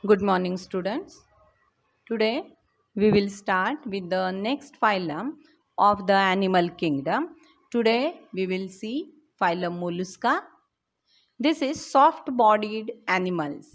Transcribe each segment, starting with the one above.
Good morning, students. Today we will start with the next phylum of the animal kingdom. Today we will see phylum Mollusca. This is soft-bodied animals.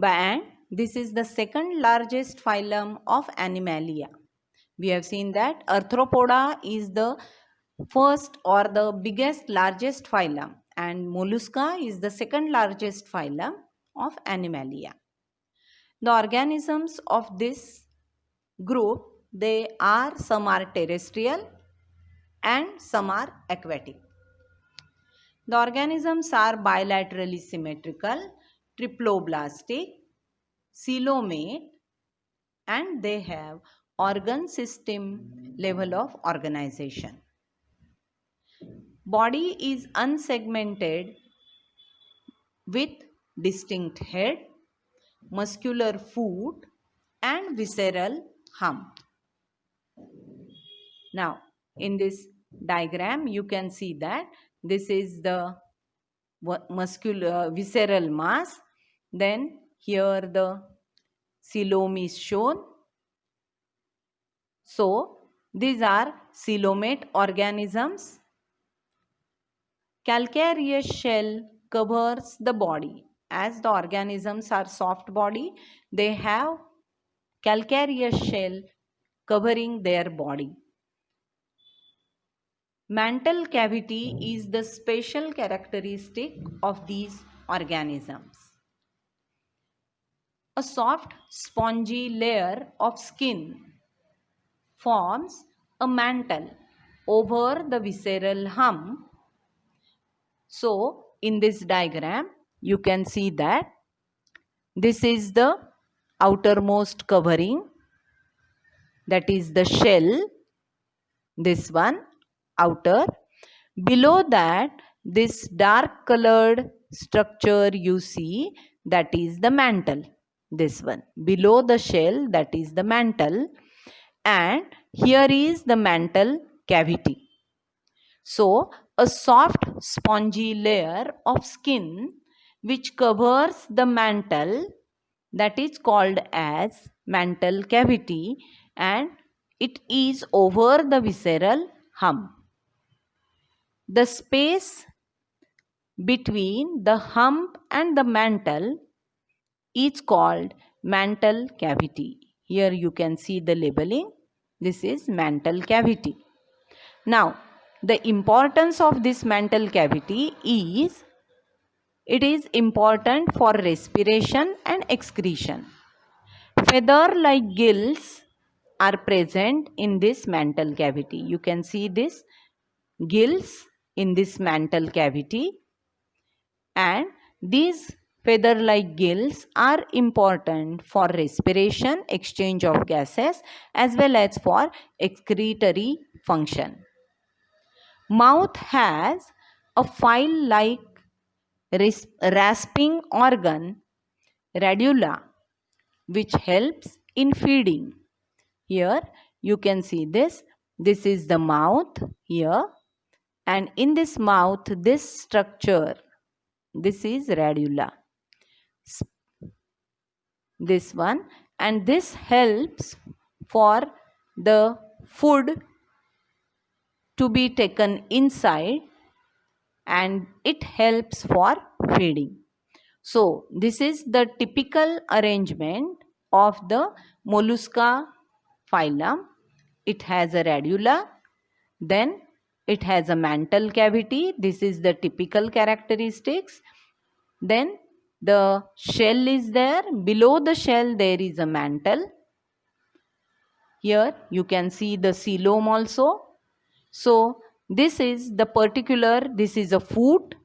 And this is the second largest phylum of Animalia. We have seen that Arthropoda is the first or the biggest, largest phylum, and Mollusca is the second largest phylum of Animalia. The organisms of this group, some are terrestrial and some are aquatic. The organisms are bilaterally symmetrical, triploblastic, coelomate, and they have organ system level of organization. Body is unsegmented with distinct head, muscular foot, and visceral hump. Now, in this diagram, you can see that this is the muscular visceral mass. Then here the coelom is shown. So, these are coelomate organisms. Calcareous shell covers the body. As the organisms are soft body, they have calcareous shell covering their body. Mantle cavity is the special characteristic of these organisms. A soft spongy layer of skin forms a mantle over the visceral hump. So, in this diagram, you can see that this is the outermost covering, that is the shell, this one outer. Below that, this dark colored structure you see, that is the mantle. This one below the shell, that is the mantle, and here is the mantle cavity. So, a soft spongy layer of skin which covers the mantle, that is called as mantle cavity, and it is over the visceral hump. The space between the hump and the mantle is called mantle cavity. Here you can see the labeling. This is mantle cavity. Now, the importance of this mantle cavity is, it is important for respiration and excretion. Feather-like gills are present in this mantle cavity. You can see this gills in this mantle cavity, and these feather-like gills are important for respiration, exchange of gases, as well as for excretory function. Mouth has a file-like rasping organ, radula, which helps in feeding. Here you can see this. This is the mouth here, and in this mouth, this structure, this is radula. This one, and this helps for the food to be taken inside, and it helps for feeding. So, this is the typical arrangement of the Mollusca phylum. It has a radula, then it has a mantle cavity. This is the typical characteristics. Then the shell is there. Below the shell there is a mantle. Here you can see the coelom also. So, this is the particular, this is a foot.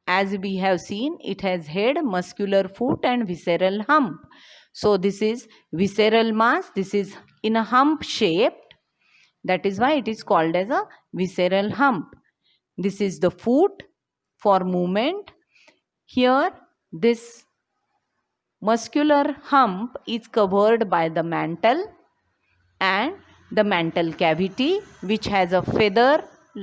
As we have seen, it has head, muscular foot, and visceral hump. So, this is visceral mass. This is in a hump shaped. That is why it is called as a visceral hump. This is the foot for movement. Here, this muscular hump is covered by the mantle and the mantle cavity, which has a feather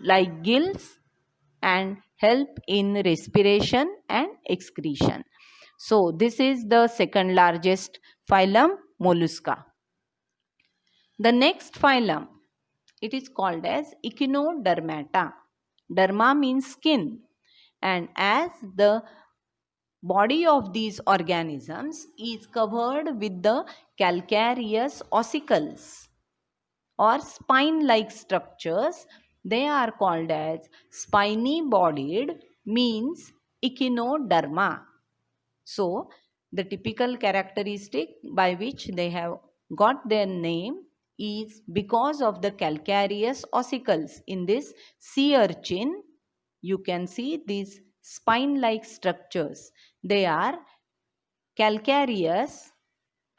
like gills and help in respiration and excretion. So this is the second largest phylum, Mollusca. The next phylum, it is called as Echinodermata. Derma means skin, and as the body of these organisms is covered with the calcareous ossicles or spine-like structures, they are called as spiny bodied, means echinoderma. So the typical characteristic by which they have got their name is because of the calcareous ossicles. In this sea urchin, you can see these spine-like structures. They are calcareous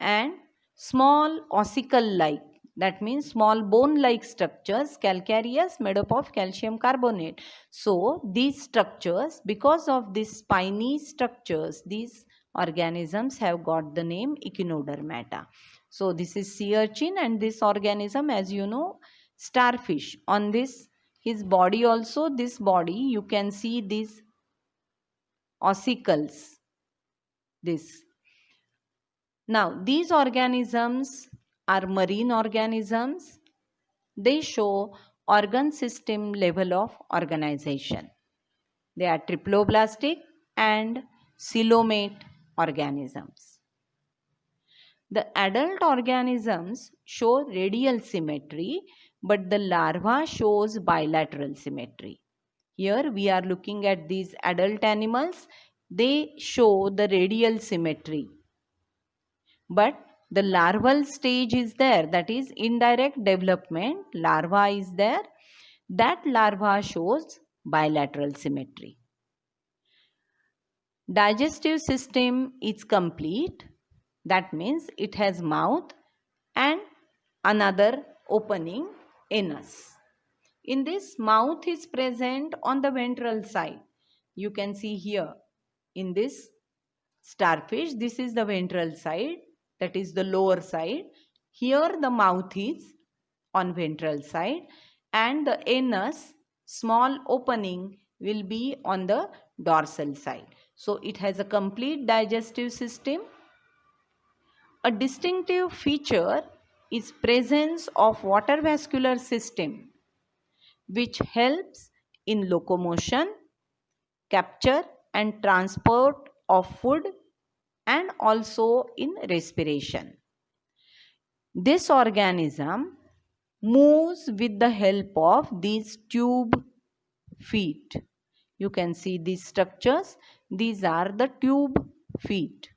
and small ossicle-like. That means small bone-like structures, calcareous, made up of calcium carbonate. So these structures, because of these spiny structures, these organisms have got the name Echinodermata. So this is sea urchin, and this organism, as you know, starfish. On this, his body also, this body, you can see these ossicles. This. Now, these organisms are marine organisms. They show organ system level of organization. They are triploblastic and coelomate organisms. The adult organisms show radial symmetry, but the larva shows bilateral symmetry. Here we are looking at these adult animals. They show the radial symmetry. But the larval stage is there, that is indirect development. Larva is there. That larva shows bilateral symmetry. Digestive system is complete. That means it has mouth and another opening, anus. In this, mouth is present on the ventral side. You can see here in this starfish, this is the ventral side, that is the lower side. Here the mouth is on ventral side, and the anus, small opening, will be on the dorsal side. So it has a complete digestive system. A distinctive feature is presence of water vascular system, which helps in locomotion, capture and transport of food, and also in respiration. This organism moves with the help of these tube feet. You can see these structures. These are the tube feet.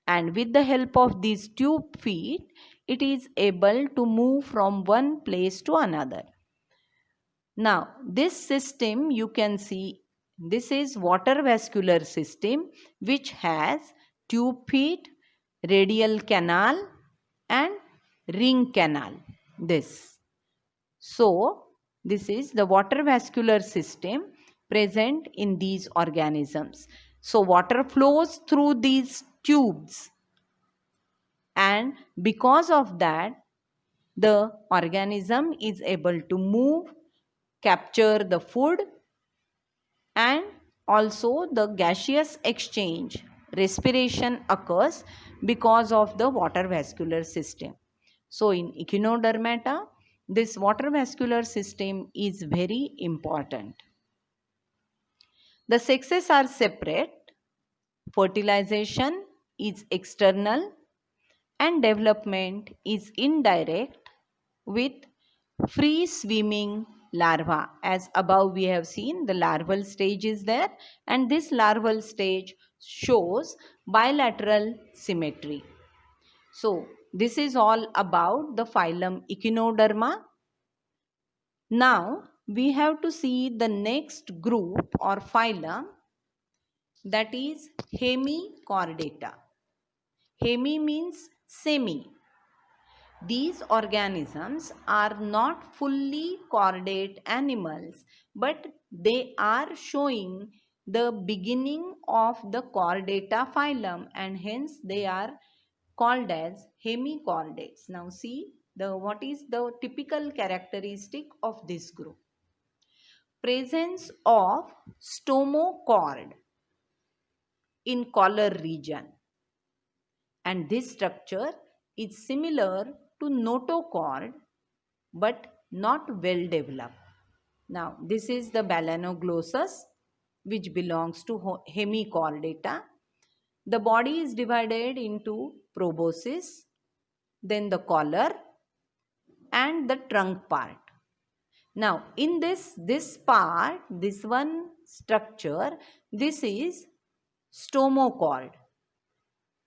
And with the help of these tube feet, it is able to move from one place to another. Now, this system you can see, this is water vascular system, which has tube feet, radial canal and ring canal. This. So, this is the water vascular system present in these organisms. So, water flows through these tubes, and because of that, the organism is able to move, capture the food, and also the gaseous exchange, respiration occurs because of the water vascular system. So in Echinodermata, this water vascular system is very important. The sexes are separate. Fertilization is external and development is indirect with free swimming larva. As above we have seen, the larval stage is there, and this larval stage shows bilateral symmetry. So this is all about the phylum Echinoderma. Now we have to see the next group or phylum, that is Hemichordata. Hemi means semi. These organisms are not fully chordate animals, but they are showing the beginning of the Chordata phylum, and hence they are called as hemichordates. Now see what is the typical characteristic of this group. Presence of stomochord. in collar region, and this structure is similar to notochord but not well developed. Now this is the balanoglossus, which belongs to hemichordata. The body is divided into proboscis, then the collar and the trunk part. Now in this part, this one structure, this is stomochord.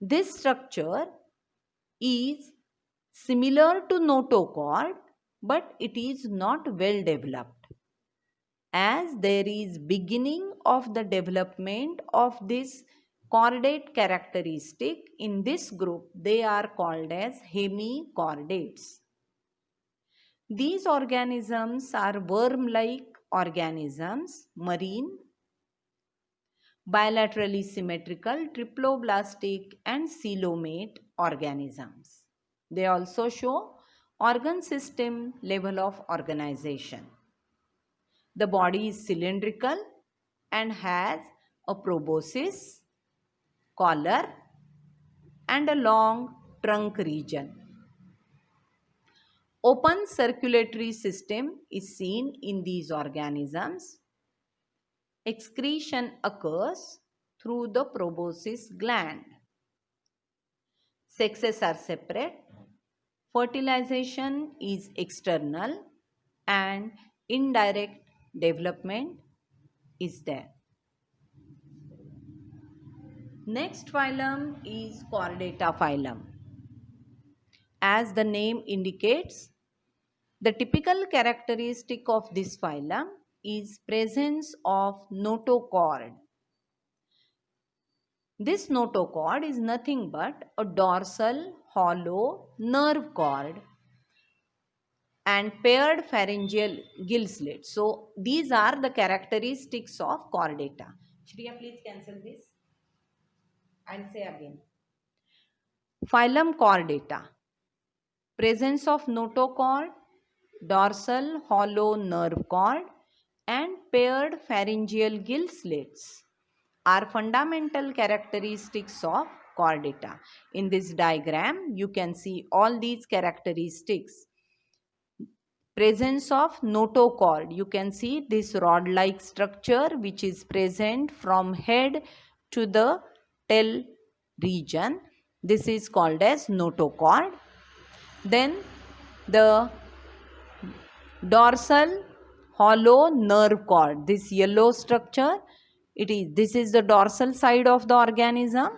This structure is similar to notochord, but it is not well developed. As there is beginning of the development of this chordate characteristic in this group, they are called as hemichordates. These organisms are worm-like organisms, marine, bilaterally symmetrical, triploblastic and coelomate organisms. They also show organ system level of organization. The body is cylindrical and has a proboscis, collar and a long trunk region. Open circulatory system is seen in these organisms. Excretion occurs through the proboscis gland. Sexes are separate. Fertilization is external and indirect development is there. Next phylum is Chordata phylum. As the name indicates, the typical characteristic of this phylum is presence of notochord. This notochord is nothing but a dorsal hollow nerve cord and paired pharyngeal gill slit. So these are the characteristics of chordata. Shreya, please cancel this. I'll say again. Phylum Chordata. Presence of notochord, dorsal hollow nerve cord and paired pharyngeal gill slits are fundamental characteristics of chordata. In this diagram, you can see all these characteristics. Presence of notochord. You can see this rod-like structure which is present from head to the tail region. This is called as notochord. Then the dorsal hollow nerve cord. This yellow structure, this is the dorsal side of the organism.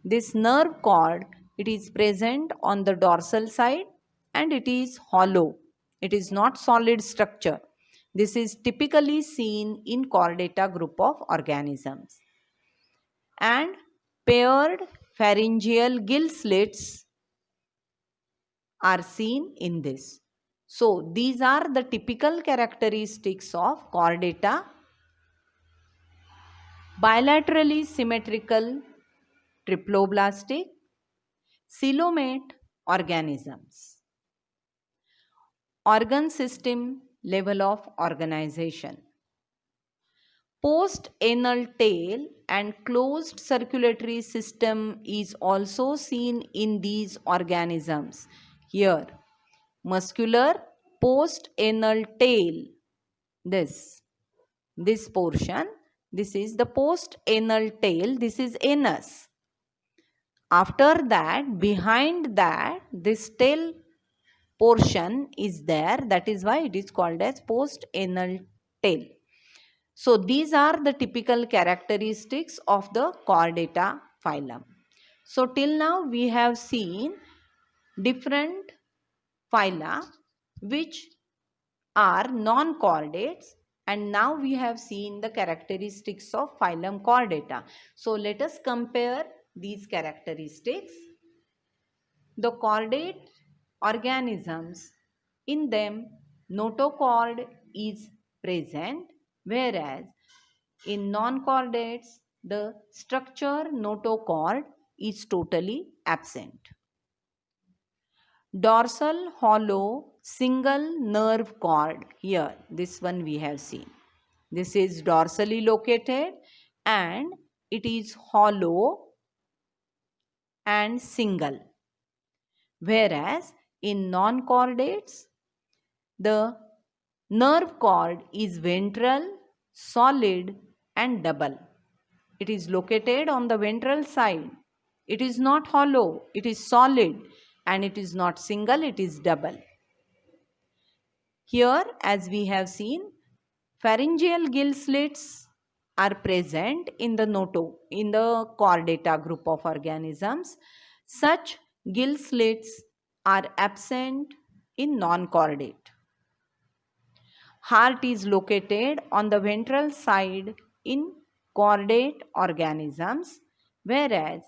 This nerve cord, it is present on the dorsal side and it is hollow. It is not solid structure. This is typically seen in chordata group of organisms. And paired pharyngeal gill slits are seen in this. So these are the typical characteristics of chordata. Bilaterally symmetrical triploblastic coelomate organisms. Organ system level of organization. Post-anal tail and closed circulatory system is also seen in these organisms. Here, muscular post-anal tail, this portion, this is the post-anal tail, this is anus. After that, behind that, this tail portion is there, that is why it is called as post-anal tail. So these are the typical characteristics of the chordata phylum. So till now we have seen different phyla which are non-chordates, and now we have seen the characteristics of phylum Chordata. So let us compare these characteristics. The chordate organisms, in them notochord is present, whereas in non-chordates the structure notochord is totally absent. Dorsal hollow single nerve cord, here this one we have seen. This is dorsally located and it is hollow and single. Whereas in non-chordates, the nerve cord is ventral, solid and double. It is located on the ventral side. It is not hollow, it is solid, and it is not single, it is double. Here, as we have seen, pharyngeal gill slits are present in the chordata group of organisms. Such gill slits are absent in non-chordate. Heart is located on the ventral side in chordate organisms, whereas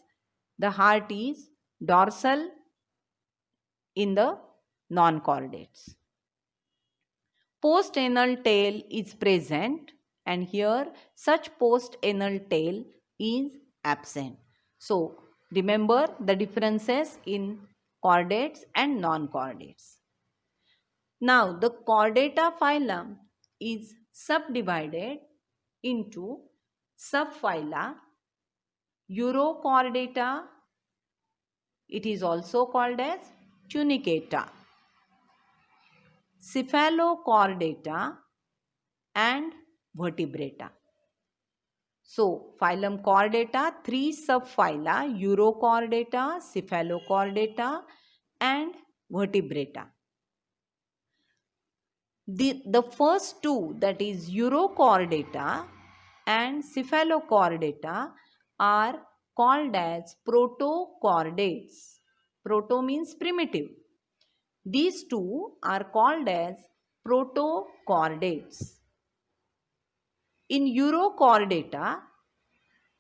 the heart is dorsal in the non-chordates. Post-anal tail is present, and here such post-anal tail is absent. So remember the differences in chordates and non-chordates. Now the chordata phylum is subdivided into subphyla. Urochordata, it is also called as tunicata, cephalochordata and vertebrata. So phylum chordata, 3 subphyla: Urochordata, cephalochordata and vertebrata. The first two, that is Urochordata and cephalochordata, are called as protochordates. Proto means primitive. These two are called as protochordates. In Urochordata,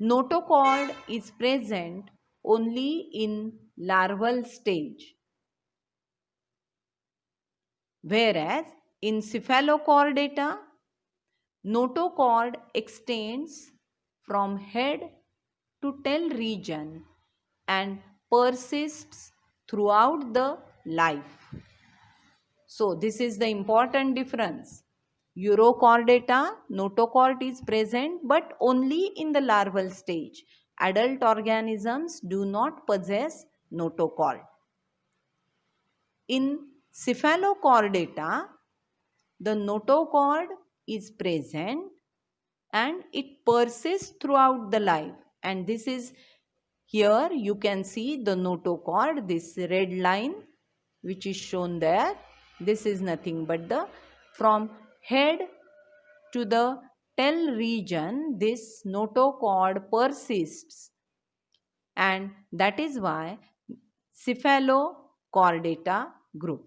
notochord is present only in larval stage, whereas in cephalochordata, notochord extends from head to tail region and persists throughout the life. So this is the important difference. Urochordata, notochord is present but only in the larval stage. Adult organisms do not possess notochord. In cephalochordata, the notochord is present and it persists throughout the life. And this is, here you can see the notochord, this red line which is shown there. This is nothing but the from head to the tail region, this notochord persists, and that is why cephalochordata group.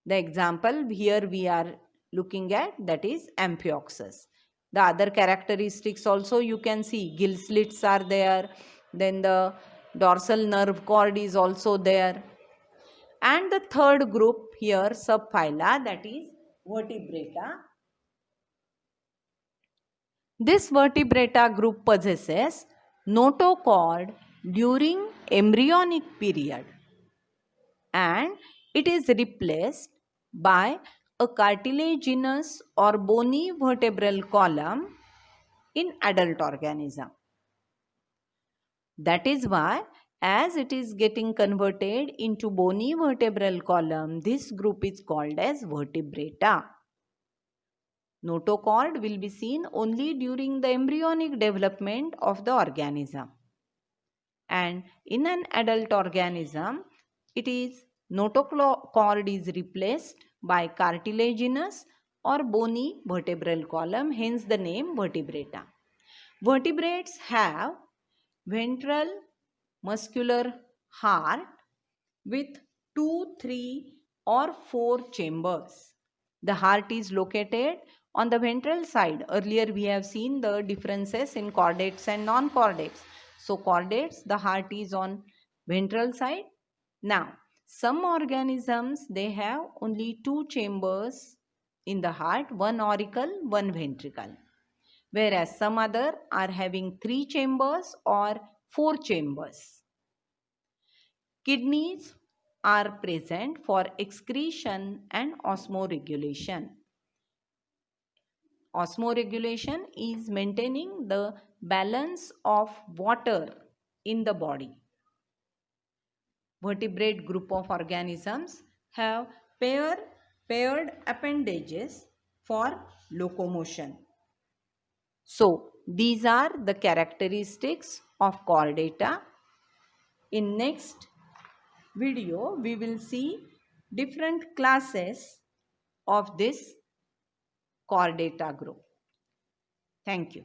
The example here we are looking at, that is Amphioxus. The other characteristics also you can see, gill slits are there, then the dorsal nerve cord is also there. And the third group here, subphyla, that is vertebrata. This vertebrata group possesses notochord during embryonic period, and it is replaced by a cartilaginous or bony vertebral column in adult organism. That is why, as it is getting converted into bony vertebral column, this group is called as vertebrata. Notochord will be seen only during the embryonic development of the organism. And in an adult organism, it is notochord is replaced by cartilaginous or bony vertebral column, hence the name vertebrata. Vertebrates have ventral muscular heart with 2, 3 or 4 chambers. The heart is located on the ventral side. Earlier we have seen the differences in chordates and non-chordates. So chordates, the heart is on ventral side. Now some organisms, they have only 2 chambers in the heart, one auricle, one ventricle, whereas some other are having 3 chambers or 4 chambers. Kidneys are present for excretion and osmoregulation. Osmoregulation is maintaining the balance of water in the body. Vertebrate group of organisms have paired appendages for locomotion. So, these are the characteristics of chordata. In next video, we will see different classes of this chordata group. Thank you.